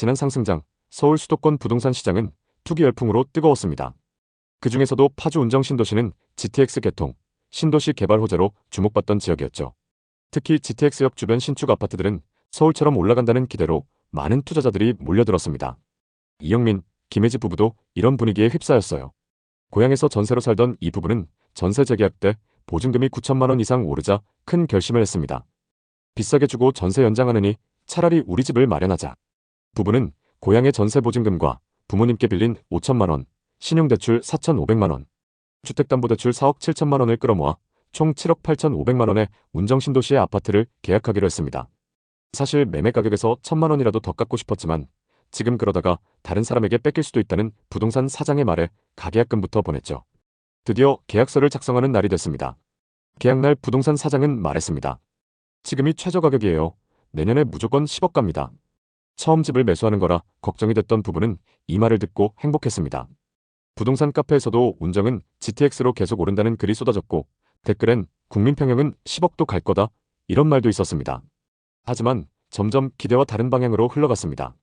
지난 상승장 서울 수도권 부동산 시장은 투기 열풍으로 뜨거웠습니다. 그중에서도 파주 운정 신도시는 GTX 개통, 신도시 개발 호재로 주목받던 지역이었죠. 특히 GTX역 주변 신축 아파트들은 서울처럼 올라간다는 기대로 많은 투자자들이 몰려들었습니다. 이영민, 김혜지 부부도 이런 분위기에 휩싸였어요. 고향에서 전세로 살던 이 부부는 전세 재계약 때 보증금이 9천만 원 이상 오르자 큰 결심을 했습니다. 비싸게 주고 전세 연장하느니 차라리 우리 집을 마련하자. 부부는 고향의 전세 보증금과 부모님께 빌린 5천만 원, 신용대출 4,500만 원, 주택담보대출 4억 7천만 원을 끌어모아 총 7억 8,500만 원의 운정신도시의 아파트를 계약하기로 했습니다. 사실 매매 가격에서 1,000만 원이라도 더 깎고 싶었지만 지금 그러다가 다른 사람에게 뺏길 수도 있다는 부동산 사장의 말에 가계약금부터 보냈죠. 드디어 계약서를 작성하는 날이 됐습니다. 계약날 부동산 사장은 말했습니다. 지금이 최저 가격이에요. 내년에 무조건 10억 갑니다. 처음 집을 매수하는 거라 걱정이 됐던 부부는 이 말을 듣고 행복했습니다. 부동산 카페에서도 운정은 GTX로 계속 오른다는 글이 쏟아졌고 댓글엔 국민평형은 10억도 갈 거다 이런 말도 있었습니다. 하지만 점점 기대와 다른 방향으로 흘러갔습니다.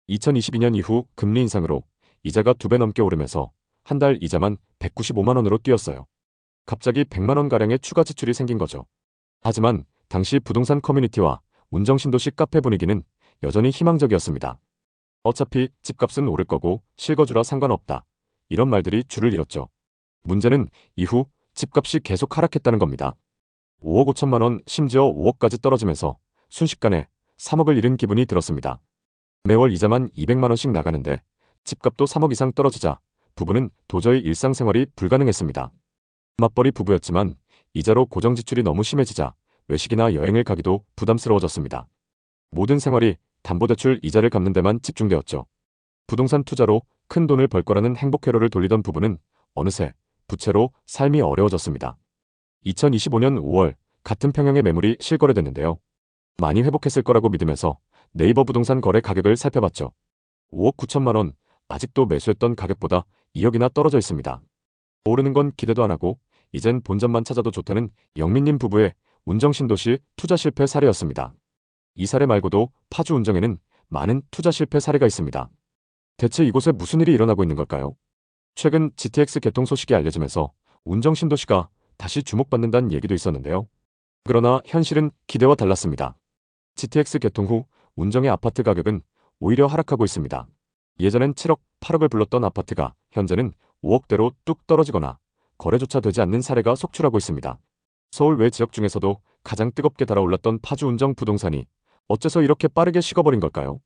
2022년 이후 금리 인상으로 이자가 2배 넘게 오르면서 한 달 이자만 195만 원으로 뛰었어요. 갑자기 100만 원가량의 추가 지출이 생긴 거죠. 하지만 당시 부동산 커뮤니티와 운정신도시 카페 분위기는 여전히 희망적이었습니다. 어차피 집값은 오를 거고 실거주라 상관없다. 이런 말들이 줄을 이뤘죠. 문제는 이후 집값이 계속 하락했다는 겁니다. 5억 5천만 원, 심지어 5억까지 떨어지면서 순식간에 3억을 잃은 기분이 들었습니다. 매월 이자만 200만 원씩 나가는데 집값도 3억 이상 떨어지자 부부는 도저히 일상생활이 불가능했습니다. 맞벌이 부부였지만 이자로 고정 지출이 너무 심해지자 외식이나 여행을 가기도 부담스러워졌습니다. 모든 생활이 담보대출 이자를 갚는 데만 집중되었죠. 부동산 투자로 큰 돈을 벌 거라는 행복 회로를 돌리던 부부는 어느새 부채로 삶이 어려워졌습니다. 2025년 5월 같은 평형의 매물이 실거래됐는데요. 많이 회복했을 거라고 믿으면서 네이버 부동산 거래 가격을 살펴봤죠. 5억 9천만 원, 아직도 매수했던 가격보다 2억이나 떨어져 있습니다. 오르는 건 기대도 안 하고 이젠 본전만 찾아도 좋다는 영민님 부부의 운정신도시 투자 실패 사례였습니다. 이 사례 말고도 파주 운정에는 많은 투자 실패 사례가 있습니다. 대체 이곳에 무슨 일이 일어나고 있는 걸까요? 최근 GTX 개통 소식이 알려지면서 운정신도시가 다시 주목받는다는 얘기도 있었는데요. 그러나 현실은 기대와 달랐습니다. GTX 개통 후 운정의 아파트 가격은 오히려 하락하고 있습니다. 예전엔 7억, 8억을 불렀던 아파트가 현재는 5억대로 뚝 떨어지거나 거래조차 되지 않는 사례가 속출하고 있습니다. 서울 외 지역 중에서도 가장 뜨겁게 달아올랐던 파주 운정 부동산이 어째서 이렇게 빠르게 식어버린 걸까요?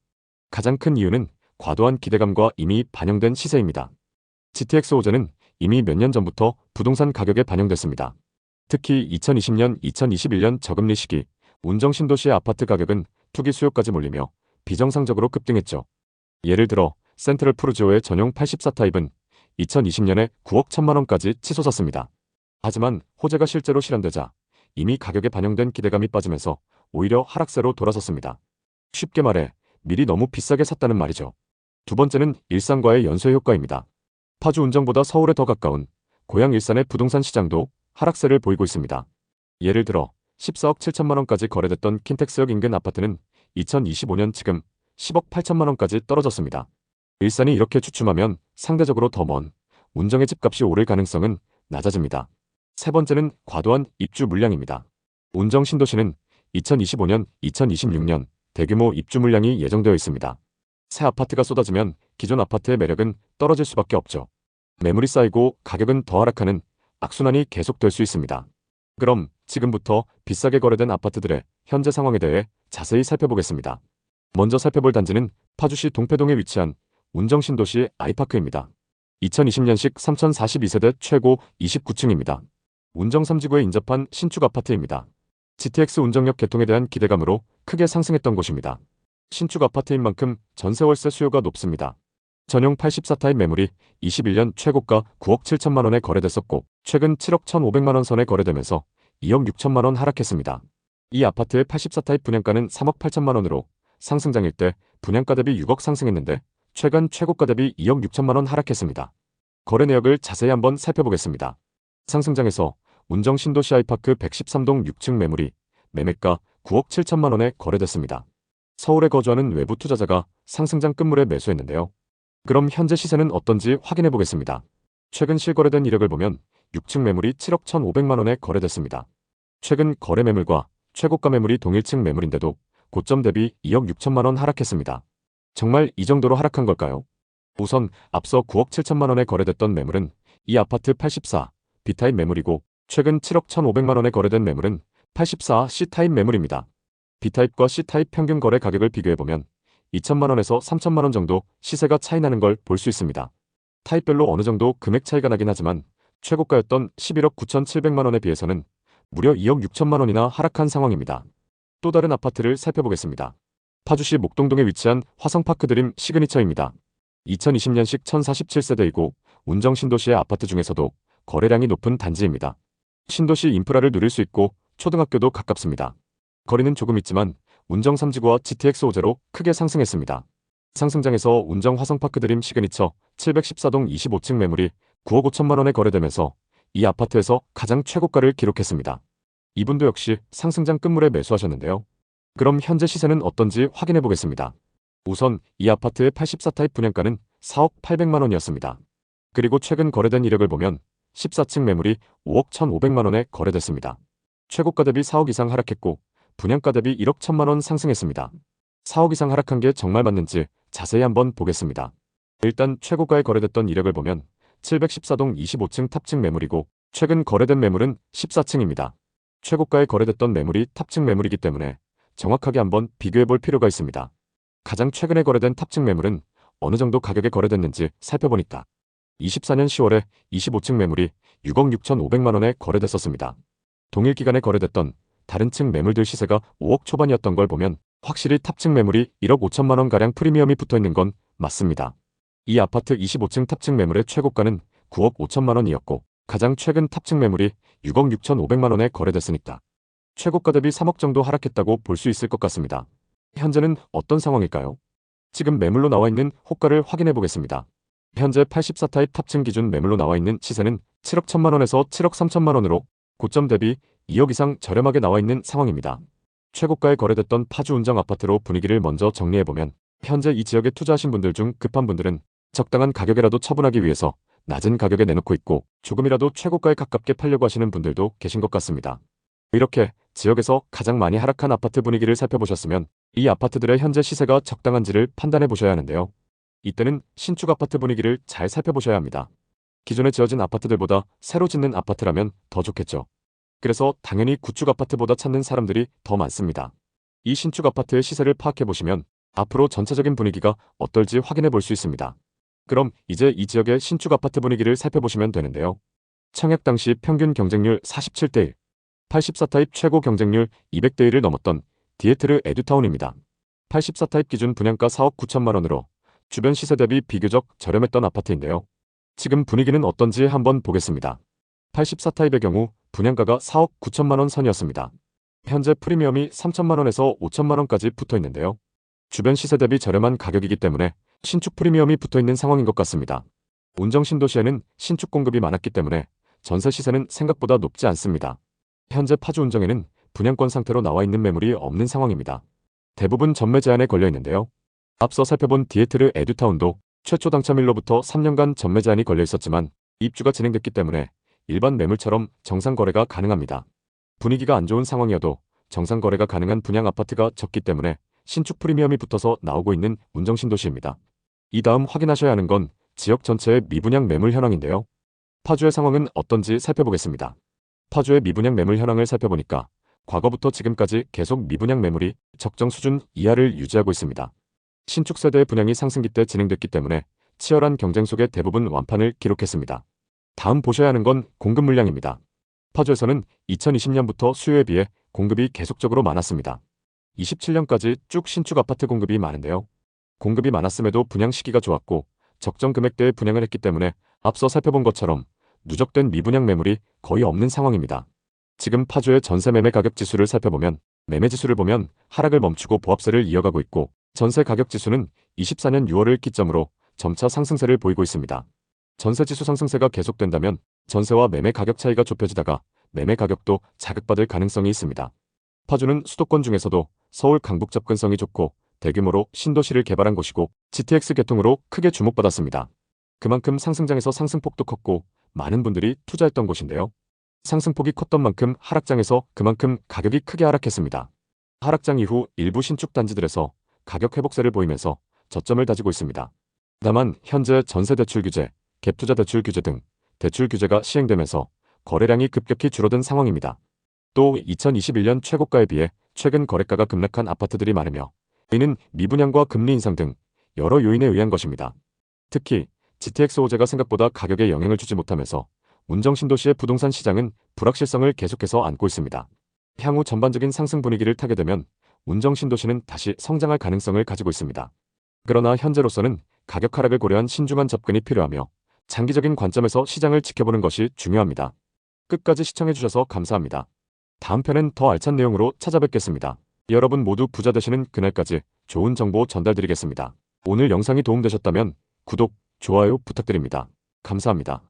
가장 큰 이유는 과도한 기대감과 이미 반영된 시세입니다. GTX 호재는 이미 몇 년 전부터 부동산 가격에 반영됐습니다. 특히 2020년, 2021년 저금리 시기 운정 신도시의 아파트 가격은 투기 수요까지 몰리며 비정상적으로 급등했죠. 예를 들어 센트럴 푸르지오의 전용 84타입은 2020년에 9억 1천만 원까지 치솟았습니다. 하지만 호재가 실제로 실현되자 이미 가격에 반영된 기대감이 빠지면서 오히려 하락세로 돌아섰습니다. 쉽게 말해 미리 너무 비싸게 샀다는 말이죠. 두 번째는 일산과의 연쇄 효과입니다. 파주 운정보다 서울에 더 가까운 고향 일산의 부동산 시장도 하락세를 보이고 있습니다. 예를 들어 14억 7천만 원까지 거래됐던 킨텍스역 인근 아파트는 2025년 지금 10억 8천만 원까지 떨어졌습니다. 일산이 이렇게 주춤하면 상대적으로 더 먼 운정의 집값이 오를 가능성은 낮아집니다. 세 번째는 과도한 입주 물량입니다. 운정 신도시는 2025년, 2026년 대규모 입주 물량이 예정되어 있습니다. 새 아파트가 쏟아지면 기존 아파트의 매력은 떨어질 수밖에 없죠. 매물이 쌓이고 가격은 더 하락하는 악순환이 계속될 수 있습니다. 그럼 지금부터 비싸게 거래된 아파트들의 현재 상황에 대해 자세히 살펴보겠습니다. 먼저 살펴볼 단지는 파주시 동패동에 위치한 운정신도시 아이파크입니다. 2020년식 3042세대 최고 29층입니다. 운정 3지구에 인접한 신축 아파트입니다. GTX 운정역 개통에 대한 기대감으로 크게 상승했던 곳입니다. 신축 아파트인 만큼 전세월세 수요가 높습니다. 전용 84타입 매물이 21년 최고가 9억 7천만 원에 거래됐었고 최근 7억 1,500만 원 선에 거래되면서 2억 6천만 원 하락했습니다. 이 아파트의 84타입 분양가는 3억 8천만 원으로 상승장일 때 분양가 대비 6억 상승했는데 최근 최고가 대비 2억 6천만 원 하락했습니다. 거래 내역을 자세히 한번 살펴보겠습니다. 상승장에서 운정 신도시 아이파크 113동 6층 매물이 매매가 9억 7천만 원에 거래됐습니다. 서울에 거주하는 외부 투자자가 상승장 끝물에 매수했는데요. 그럼 현재 시세는 어떤지 확인해 보겠습니다. 최근 실거래된 이력을 보면 6층 매물이 7억 1,500만 원에 거래됐습니다. 최근 거래 매물과 최고가 매물이 동일층 매물인데도 고점 대비 2억 6천만 원 하락했습니다. 정말 이 정도로 하락한 걸까요? 우선 앞서 9억 7천만 원에 거래됐던 매물은 이 아파트 84, B타입 매물이고 최근 7억 1,500만 원에 거래된 매물은 84, C타입 매물입니다. B타입과 C타입 평균 거래 가격을 비교해보면 2천만 원에서 3천만 원 정도 시세가 차이 나는 걸 볼 수 있습니다. 타입별로 어느 정도 금액 차이가 나긴 하지만 최고가였던 11억 9,700만 원에 비해서는 무려 2억 6천만 원이나 하락한 상황입니다. 또 다른 아파트를 살펴보겠습니다. 파주시 목동동에 위치한 화성파크드림 시그니처입니다. 2020년식 1047세대이고 운정 신도시의 아파트 중에서도 거래량이 높은 단지입니다. 신도시 인프라를 누릴 수 있고 초등학교도 가깝습니다. 거리는 조금 있지만 운정 3지구와 GTX 호재로 크게 상승했습니다. 상승장에서 운정 화성파크드림 시그니처 714동 25층 매물이 9억 5천만 원에 거래되면서 이 아파트에서 가장 최고가를 기록했습니다. 이분도 역시 상승장 끝물에 매수하셨는데요. 그럼 현재 시세는 어떤지 확인해 보겠습니다. 우선 이 아파트의 84타입 분양가는 4억 800만 원이었습니다. 그리고 최근 거래된 이력을 보면 14층 매물이 5억 1,500만 원에 거래됐습니다. 최고가 대비 4억 이상 하락했고 분양가 대비 1억 1천만 원 상승했습니다. 4억 이상 하락한 게 정말 맞는지 자세히 한번 보겠습니다. 일단 최고가에 거래됐던 이력을 보면 714동 25층 탑층 매물이고 최근 거래된 매물은 14층입니다. 최고가에 거래됐던 매물이 탑층 매물이기 때문에 정확하게 한번 비교해 볼 필요가 있습니다. 가장 최근에 거래된 탑층 매물은 어느 정도 가격에 거래됐는지 살펴보니까 24년 10월에 25층 매물이 6억 6,500만 원에 거래됐었습니다. 동일 기간에 거래됐던 다른 층 매물들 시세가 5억 초반이었던 걸 보면 확실히 탑층 매물이 1억 5천만 원가량 프리미엄이 붙어있는 건 맞습니다. 이 아파트 25층 탑층 매물의 최고가는 9억 5천만 원이었고 가장 최근 탑층 매물이 6억 6,500만 원에 거래됐으니까 최고가 대비 3억 정도 하락했다고 볼 수 있을 것 같습니다. 현재는 어떤 상황일까요? 지금 매물로 나와 있는 호가를 확인해 보겠습니다. 현재 84타입 탑층 기준 매물로 나와 있는 시세는 7억 1천만 원에서 7억 3천만 원으로 고점 대비 2억 이상 저렴하게 나와 있는 상황입니다. 최고가에 거래됐던 파주 운정 아파트로 분위기를 먼저 정리해보면 현재 이 지역에 투자하신 분들 중 급한 분들은 적당한 가격에라도 처분하기 위해서 낮은 가격에 내놓고 있고 조금이라도 최고가에 가깝게 팔려고 하시는 분들도 계신 것 같습니다. 이렇게 지역에서 가장 많이 하락한 아파트 분위기를 살펴보셨으면 이 아파트들의 현재 시세가 적당한지를 판단해 보셔야 하는데요. 이때는 신축 아파트 분위기를 잘 살펴보셔야 합니다. 기존에 지어진 아파트들보다 새로 짓는 아파트라면 더 좋겠죠. 그래서 당연히 구축 아파트보다 찾는 사람들이 더 많습니다. 이 신축 아파트의 시세를 파악해 보시면 앞으로 전체적인 분위기가 어떨지 확인해 볼 수 있습니다. 그럼 이제 이 지역의 신축 아파트 분위기를 살펴보시면 되는데요. 청약 당시 평균 경쟁률 47대 1, 84타입 최고 경쟁률 200대 1을 넘었던 디에트르 에듀타운입니다. 84타입 기준 분양가 4억 9천만 원으로 주변 시세 대비 비교적 저렴했던 아파트인데요. 지금 분위기는 어떤지 한번 보겠습니다. 84타입의 경우 분양가가 4억 9천만 원 선이었습니다. 현재 프리미엄이 3천만 원에서 5천만 원까지 붙어 있는데요. 주변 시세 대비 저렴한 가격이기 때문에 신축 프리미엄이 붙어 있는 상황인 것 같습니다. 운정 신도시에는 신축 공급이 많았기 때문에 전세 시세는 생각보다 높지 않습니다. 현재 파주 운정에는 분양권 상태로 나와 있는 매물이 없는 상황입니다. 대부분 전매 제한에 걸려 있는데요. 앞서 살펴본 디에트르 에듀타운도 최초 당첨일로부터 3년간 전매 제한이 걸려 있었지만 입주가 진행됐기 때문에 일반 매물처럼 정상 거래가 가능합니다. 분위기가 안 좋은 상황이어도 정상 거래가 가능한 분양 아파트가 적기 때문에 신축 프리미엄이 붙어서 나오고 있는 운정 신도시입니다. 이 다음 확인하셔야 하는 건 지역 전체의 미분양 매물 현황인데요. 파주의 상황은 어떤지 살펴보겠습니다. 파주의 미분양 매물 현황을 살펴보니까 과거부터 지금까지 계속 미분양 매물이 적정 수준 이하를 유지하고 있습니다. 신축 세대의 분양이 상승기 때 진행됐기 때문에 치열한 경쟁 속에 대부분 완판을 기록했습니다. 다음 보셔야 하는 건 공급 물량입니다. 파주에서는 2020년부터 수요에 비해 공급이 계속적으로 많았습니다. 27년까지 쭉 신축 아파트 공급이 많은데요. 공급이 많았음에도 분양 시기가 좋았고 적정 금액대에 분양을 했기 때문에 앞서 살펴본 것처럼 누적된 미분양 매물이 거의 없는 상황입니다. 지금 파주의 전세 매매 가격 지수를 살펴보면 매매 지수를 보면 하락을 멈추고 보합세를 이어가고 있고 전세 가격 지수는 24년 6월을 기점으로 점차 상승세를 보이고 있습니다. 전세 지수 상승세가 계속된다면 전세와 매매 가격 차이가 좁혀지다가 매매 가격도 자극받을 가능성이 있습니다. 파주는 수도권 중에서도 서울 강북 접근성이 좋고 대규모로 신도시를 개발한 곳이고 GTX 개통으로 크게 주목받았습니다. 그만큼 상승장에서 상승폭도 컸고 많은 분들이 투자했던 곳인데요. 상승폭이 컸던 만큼 하락장에서 그만큼 가격이 크게 하락했습니다. 하락장 이후 일부 신축 단지들에서 가격 회복세를 보이면서 저점을 다지고 있습니다. 다만 현재 전세 대출 규제, 갭투자 대출 규제 등 대출 규제가 시행되면서 거래량이 급격히 줄어든 상황입니다. 또 2021년 최고가에 비해 최근 거래가가 급락한 아파트들이 많으며 이는 미분양과 금리 인상 등 여러 요인에 의한 것입니다. 특히 GTX 호재가 생각보다 가격에 영향을 주지 못하면서 운정신도시의 부동산 시장은 불확실성을 계속해서 안고 있습니다. 향후 전반적인 상승 분위기를 타게 되면 운정신도시는 다시 성장할 가능성을 가지고 있습니다. 그러나 현재로서는 가격 하락을 고려한 신중한 접근이 필요하며 장기적인 관점에서 시장을 지켜보는 것이 중요합니다. 끝까지 시청해주셔서 감사합니다. 다음 편엔 더 알찬 내용으로 찾아뵙겠습니다. 여러분 모두 부자 되시는 그날까지 좋은 정보 전달드리겠습니다. 오늘 영상이 도움되셨다면 구독, 좋아요 부탁드립니다. 감사합니다.